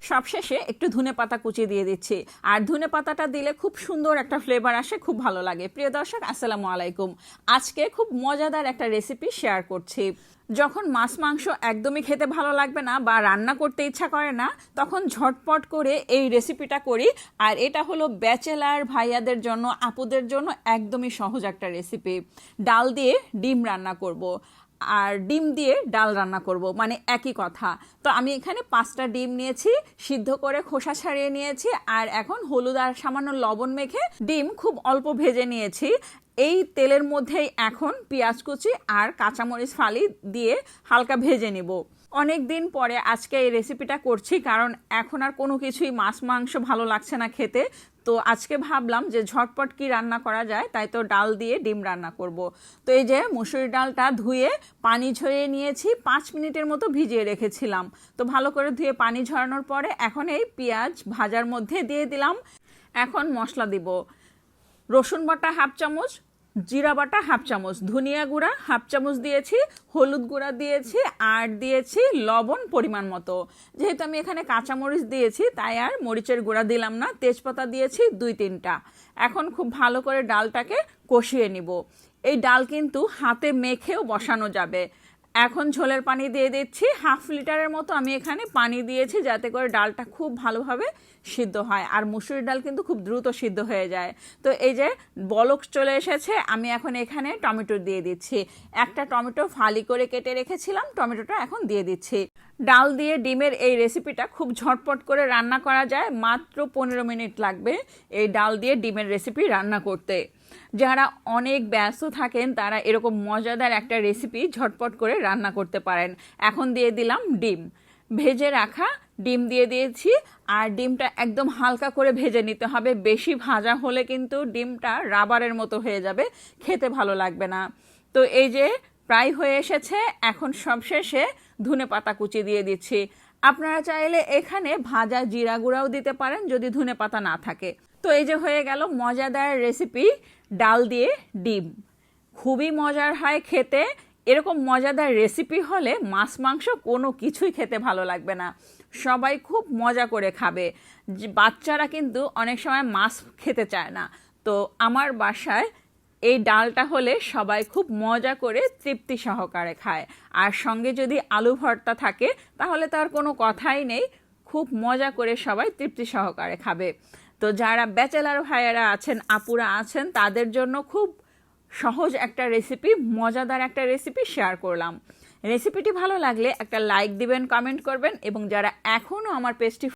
সবশেষে একটু ধনেপাতা কুচি দিয়ে দিচ্ছি। আর ধনেপাতাটা দিলে খুব সুন্দর একটা ফ্লেভার আসে, খুব ভালো লাগে। প্রিয় দর্শক, আসসালামু আলাইকুম। আজকে খুব মজাদার একটা রেসিপি শেয়ার করছি। যখন মাছ মাংস একদমই খেতে ভালো লাগবে না বা রান্না করতে ইচ্ছা করে না, তখন ঝটপট করে এই রেসিপিটা করি। আর এটা হলো ব্যাচেলার ভাইয়াদের জন্য, আপুদের জন্য একদমই সহজ একটা রেসিপি। ডাল দিয়ে ডিম রান্না করব। আর ডিম দিয়ে ডাল রান্না করব, মানে একই কথা। তো আমি এখানে 5টা ডিম নিয়েছি, সিদ্ধ করে খোসা ছাড়িয়ে নিয়েছি। আর এখন হলুদ আর সামান্য লবণ মেখে ডিম খুব অল্প ভেজে নিয়েছি। এই তেলের মধ্যেই এখন পেঁয়াজ কুচি আর কাঁচামরিচ ফালি দিয়ে হালকা ভেজে নিব। অনেক দিন পরে আজকে এই রেসিপিটা করছি, কারণ এখন আর কোনো কিছুই মাছ মাংস ভালো লাগছে না খেতে। তো আজকে ভাবলাম যে ঝটপট কি রান্না করা যায়, তাই তো ডাল দিয়ে ডিম রান্না করব। তো এই যে মুসুরি ডালটা ধুয়ে পানি ঝরিয়ে নিয়েছি, 5 মিনিটের মতো ভিজিয়ে রেখেছিলাম। তো ভালো করে ধুয়ে পানি ঝরানোর পরে এখন এই পেঁয়াজ ভাজার মধ্যে দিয়ে দিলাম। এখন মশলা দিব। রসুন বাটা 1/2 চামচ, জিরা বাটা 1/2 চামচ, ধনিয়া গুঁড়া 1/2 চামচ দিয়েছি, হলুদ গুঁড়া দিয়েছি, আর দিয়েছি লবণ পরিমাণ মতো। যেহেতু আমি এখানে কাঁচামরিচ দিয়েছি তাই আর মরিচের গুঁড়া দিলাম না। তেজপাতা দিয়েছি 2-3টা। এখন খুব ভালো করে ডালটাকে কষিয়ে নিব। এই ডাল কিন্তু হাতে মেখেও বসানো যাবে। এখন ঝোলের পানি দিয়ে দিচ্ছি 1/2 লিটারের মতো। আমি এখানে পানি দিয়েছি যাতে করে ডালটা খুব ভালোভাবে সিদ্ধ হয়। আর মুসুরি ডাল কিন্তু খুব দ্রুত সিদ্ধ হয়ে যায়। তো এই যে বলক চলে এসেছে, আমি এখন এখানে টমেটো দিয়ে দিচ্ছি। একটা টমেটো ফালি করে কেটে রেখেছিলাম, টমেটোটা এখন দিয়ে দিচ্ছি। ডাল দিয়ে ডিমের এই রেসিপিটা খুব ঝটপট করে রান্না করা যায়, মাত্র 15 মিনিট লাগবে এই ডাল দিয়ে ডিমের রেসিপি রান্না করতে। যারা অনেক ব্যস্ত থাকেন তারা এরকম মজাদার একটা রেসিপি ঝটপট করে রান্না করতে পারেন। এখন দিয়ে দিলাম ডিম, ভেজে রাখা ডিম দিয়ে দিয়েছি। আর ডিমটা একদম হালকা করে ভেজে নিতে হবে, বেশি ভাজা হলে কিন্তু ডিমটা রাবারের মতো হয়ে যাবে, খেতে ভালো লাগবে না। তো এই যে প্রায় হয়ে এসেছে, এখন সবশেষে ধনেপাতা কুচি দিয়ে দিচ্ছি। আপনারা চাইলে এখানে ভাজা জিরা গুঁড়াও দিতে পারেন যদি ধনেপাতা না থাকে। তো এই যে হয়ে গেল মজাদার রেসিপি ডাল দিয়ে ডিম। খুবই মজার হয় খেতে। এরকম মজাদার রেসিপি হলে মাছ মাংস কোনো কিছুই খেতে ভালো লাগবে না, সবাই খুব মজা করে খাবে। বাচ্চারা কিন্তু অনেক সময় মাছ খেতে চায় না। তো আমার বাসায় এই ডালটা হলে সবাই খুব মজা করে তৃপ্তি সহকারে খায়। আর সঙ্গে যদি আলু ভর্তা থাকে তাহলে তো আর কোনো কথাই নেই, খুব মজা করে সবাই তৃপ্তি সহকারে খাবে। তো যারা ব্যাচেলার ভাইয়েরা আছেন, আপুরা আছেন, তাদের জন্য খুব সহজ একটা রেসিপি, মজাদার একটা রেসিপি শেয়ার করলাম। রেসিপিটি ভালো লাগলে একটা লাইক দিবেন, কমেন্ট করবেন, এবং যারা এখনও আমার পেজটি